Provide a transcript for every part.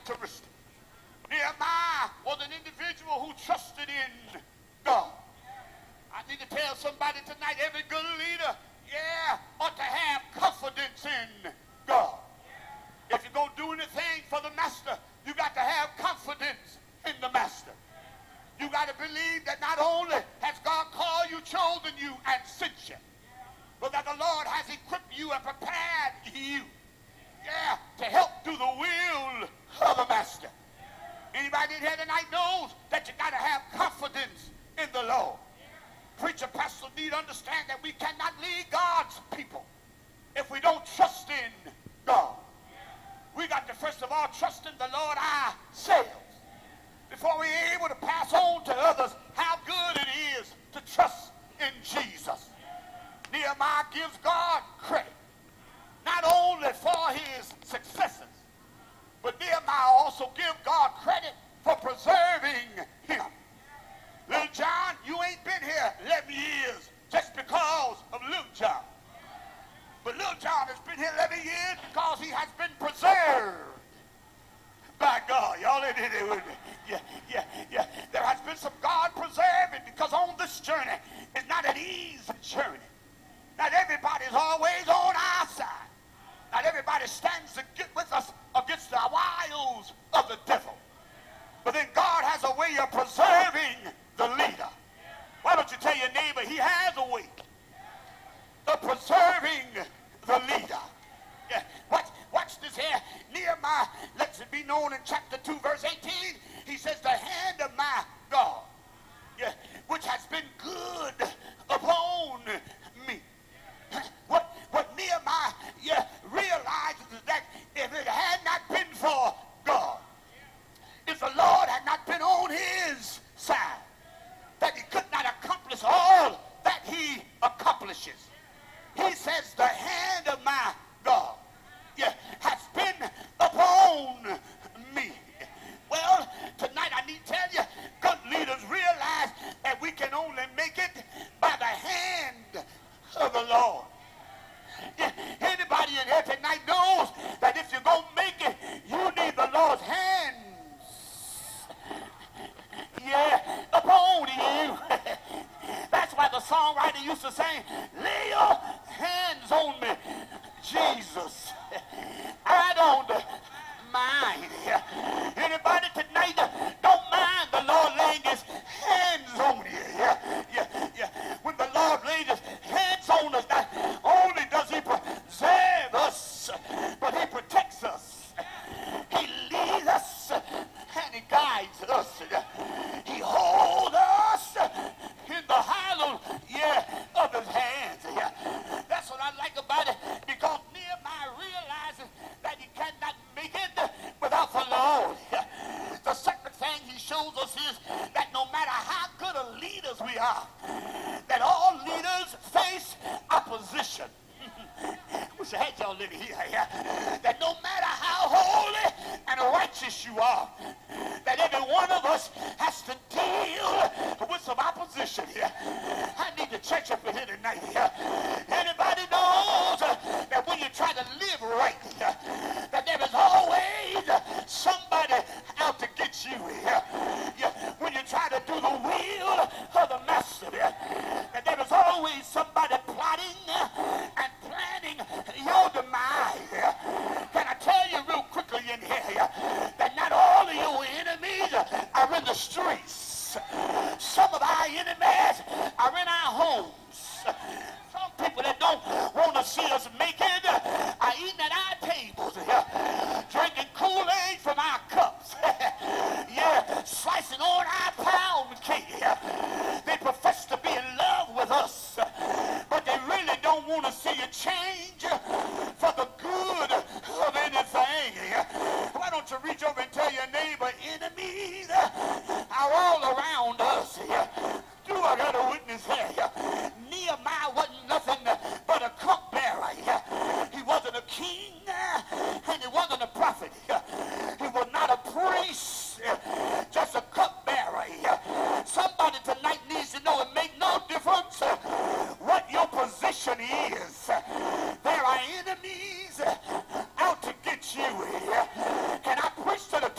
characteristic. Nehemiah was an individual who trusted in God. I need to tell somebody tonight, every good leader, ought to have confidence in God. If you're going to do anything for the master, you got to have confidence in the master. You got to believe that not only has God called you, chosen you, and sent you, but that the Lord has equipped you and prepared you, to help do the will of the master. Anybody in here tonight knows that you got to have confidence in the Lord. Preacher, pastor need to understand that we cannot lead God's people if we don't trust in God. We got to first of all trust in the Lord ourselves before we're able to pass on to others how good it is to trust in Jesus. Nehemiah gives God credit, not only for his successes, but Nehemiah also gives God credit for preserving him. Littlejohn, you ain't been here 11 years just because of Littlejohn. But Littlejohn has been here 11 years because he has been preserved by God. Y'all in it with me? Yeah. There has been some God preserving, because on this journey, it's not an easy journey. Not everybody's always on our side. Not everybody stands to get with us against the wiles of the devil. But then God has a way of preserving the leader. Why don't you tell your neighbor he has a way of preserving the leader? Yeah. Watch this here. Nehemiah lets it be known in chapter 2, verse 18. He says, the hand of my God, which has been good upon me. What Nehemiah realizes is that if it had not been for God, if the Lord had not been on his side, that he could not accomplish all that he accomplishes. He says, the hand of my God has been upon me. Well, tonight I need to tell you, good leaders realize that we can only make it by the hand of the Lord. Anybody in here tonight knows that if you're going to make it, you need the Lord's hands upon you. That's why the songwriter used to say, lay your hands on me, Jesus. I don't mind. Anybody tonight don't mind the Lord laying his hands on you? When the Lord lays his hands on us, not only does he preserve us, but he protects us. He leads us and he guides us. He holds us in the hollow of his hands. That's what I like about it, because Nehemiah realizes that he cannot make it without the Lord. The second thing he shows us is that no matter how good of leaders we are, that all leaders face opposition. Wish I had y'all living here. That no matter how holy and righteous you are, that every one of us has to deal with some opposition here. I need the church up in here tonight. Anybody knows that when you try to live right, that there is always somebody out to get you here. When you try to do the will of the master, that there is always somebody plotting and planning your demise. Can I tell you real quickly in here that not all of your enemies are in the streets. Some of our enemies are in our homes. Some people that don't want to see us make it are eating at our tables, drinking Kool-Aid from our cups, slicing on our pound cake. They profess to be in love with us, but they really don't want to see you change for the good of anything. Why don't you reach over and tell your neighbor, enemies are all around us. Do I got a witness here? Nehemiah wasn't nothing but a cupbearer. He wasn't a king, and he wasn't a prophet. He was not a priest, just a cupbearer. Somebody tonight needs to know it makes no difference what your position is. There are enemies out to get you. Can I preach to the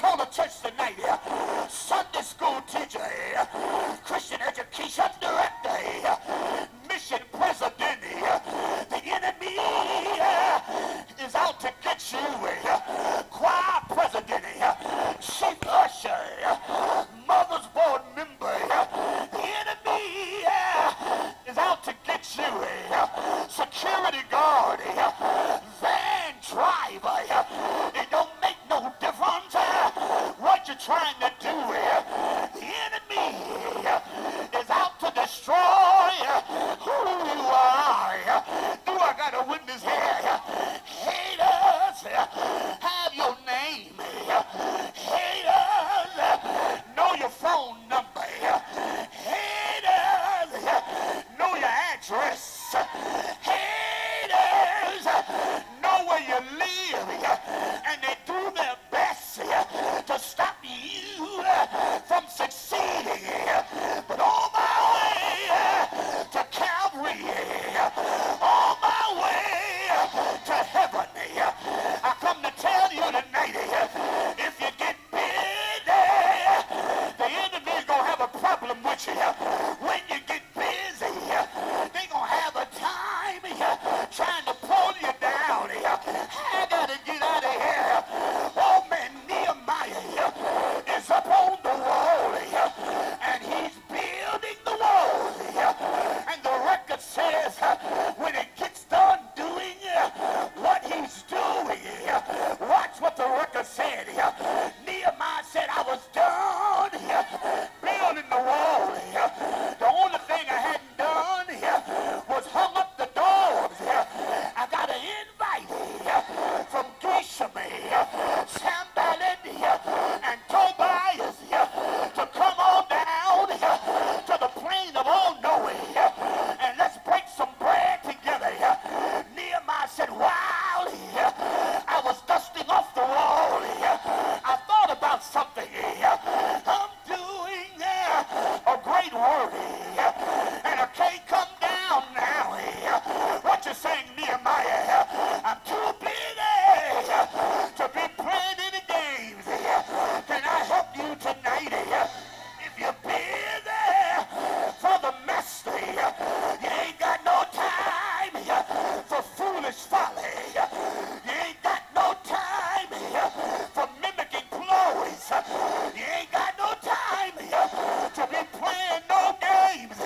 trying to do. The enemy is out to destroy who you are. Do I got a witness here? Haters have your name. Haters know your phone number. Haters know your address. Haters know where you live, and they do their best to stop you from succeeding. But on my way to Calvary, on my way to heaven, I come to tell you tonight, if you get busy, the enemy's going to have a problem with you. When you get busy, they're going to have a time trying to pull you down. I got to get out of here. Oh man, Nehemiah is up on the wall, and he's building the wall. And the record says when it gets done doing what he's doing, watch what the record said. Nehemiah said, I was done building the wall. The only thing I hadn't done was hung up the doors. I got an invite from Geshem, Sanballat, and Tobias to come on down to the plain of all knowing, and let's break some bread together. Nehemiah said, while I was dusting off the wall, I thought about something. I'm doing a great work, and I can't come down now. What you saying, Nehemiah? I'm too busy to be playing any games. Can I help you tonight? If you're busy for the master, you ain't got no time for foolish folly. You ain't got no time for mimicking ploys. You ain't got no time to be playing no games.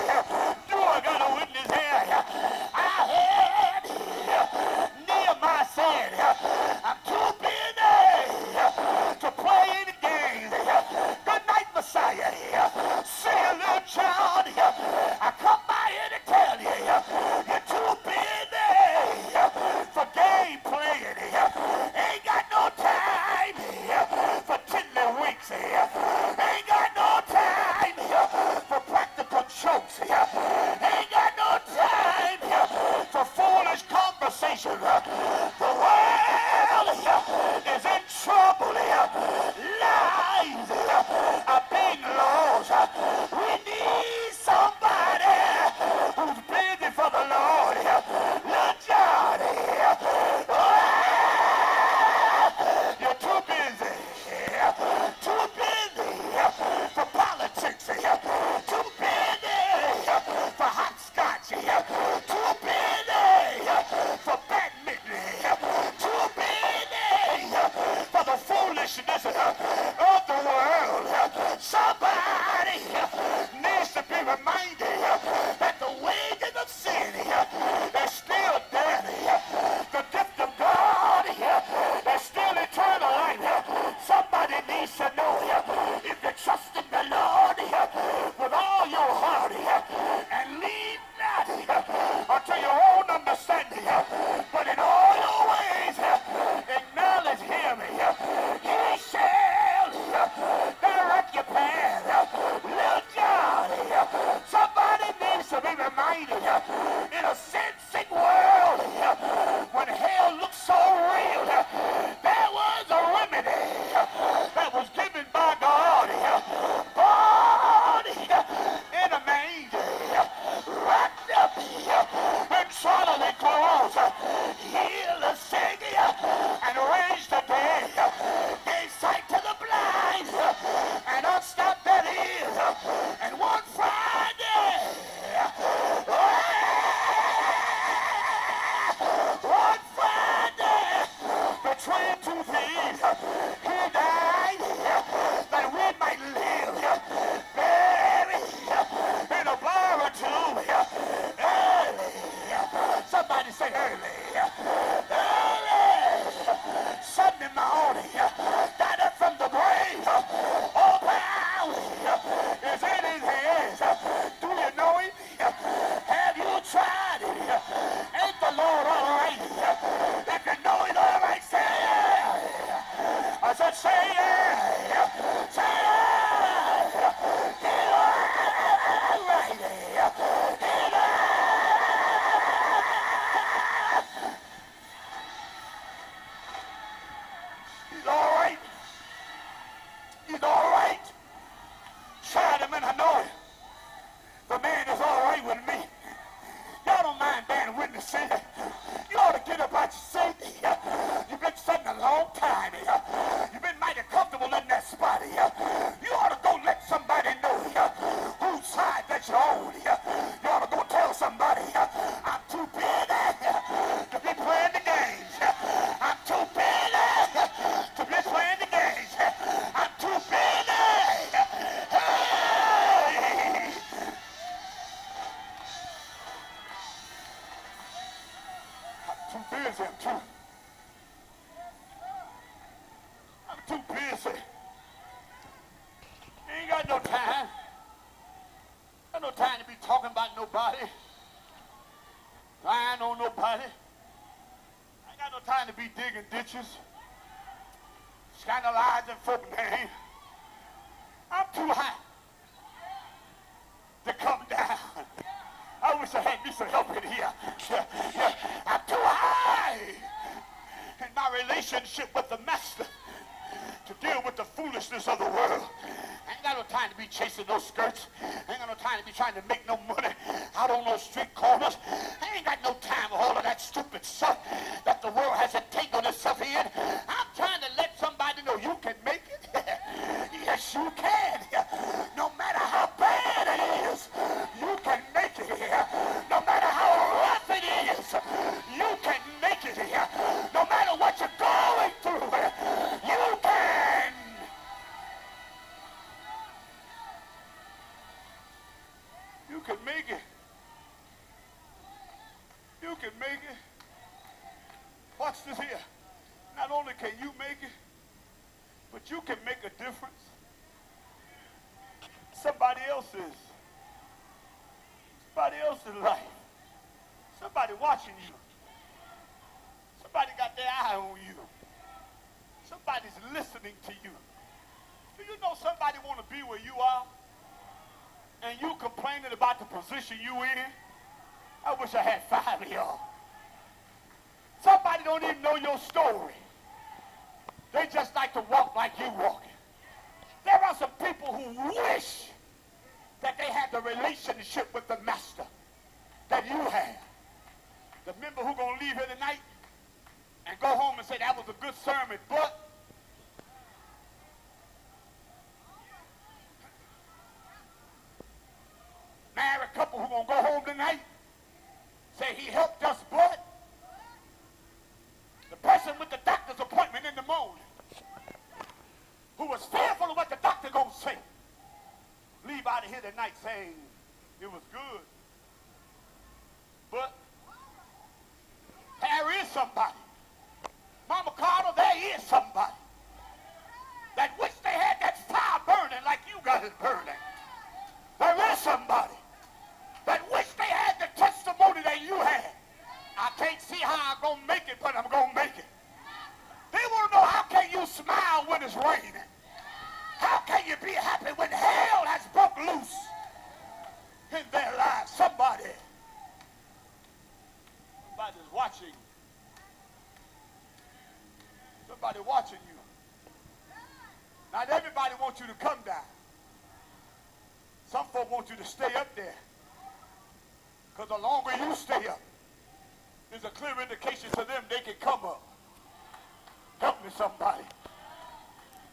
Do I got a witness here? I heard Nehemiah said, I'm too busy to play any games. Good night, Messiah. See you, Littlejohn. I come by here to tell you, you're too busy for game playing. Ain't got no time for tiddlywinks. Ain't got no time for practical jokes. Ain't got no time for foolish conversation. The world is in trouble. Lives are being lost. We need somebody who's busy for the Lord. Littlejohn, you're too busy. Too busy for politics. Too busy for hopscotch. Too busy for badminton. Too busy for the foolishness of the world. Somebody needs to be reminded that the wages of sin is still death. The gift of God is still eternal life. Somebody needs to know if you trust in the Lord with all your heart and lean not unto your own understanding, but in all your ways acknowledge him. He shall direct your path. talking about nobody. Lying on nobody. I ain't got no time to be digging ditches. Scandalizing folk name. I'm too high to come down. I wish I had me some help in here. I'm too high in my relationship with the Master to deal with the foolishness of the world. I ain't got no time to be chasing those skirts. I ain't got no time to be trying to make no money out on those street corners. I ain't got no time for all of that stupid stuff that the world has entangled itself in. I'm trying to let somebody know you can make it. Yes, you can. No matter how bad it is, you can make it here. No matter how rough it is, you can make it here. No matter what you're going through, you can. You can make it. You can make it. Watch this here. Not only can you make it, but you can make a difference. Somebody else's life. Somebody watching you. Somebody got their eye on you. Somebody's listening to you. Do you know somebody want to be where you are? And you complaining about the position you in? I wish I had 5 of y'all. Somebody don't even know your story. They just like to walk like you walking. There are some people who wish that they had the relationship with the Master that you have. The member who gonna leave here tonight and go home and say that was a good sermon, but married couple who gonna go home tonight say he helped us, but the person with the doctor's appointment in the morning who was fearful of what the doctor gonna say leave out of here tonight saying it was good, but there is somebody, Mama Carter, there is somebody that wish they had that fire burning like you got it burning. There is somebody that wish they had the testimony that you had. I can't see how I'm going to make it, but I'm going to make it. They want to know, how can you smile when it's raining? How can you be happy when hell has broke loose in their lives? Somebody's watching. Somebody watching you. Not everybody wants you to come down. Some folk want you to stay up there. Because the longer you stay up, there's a clear indication to them they can come up. Help me, somebody.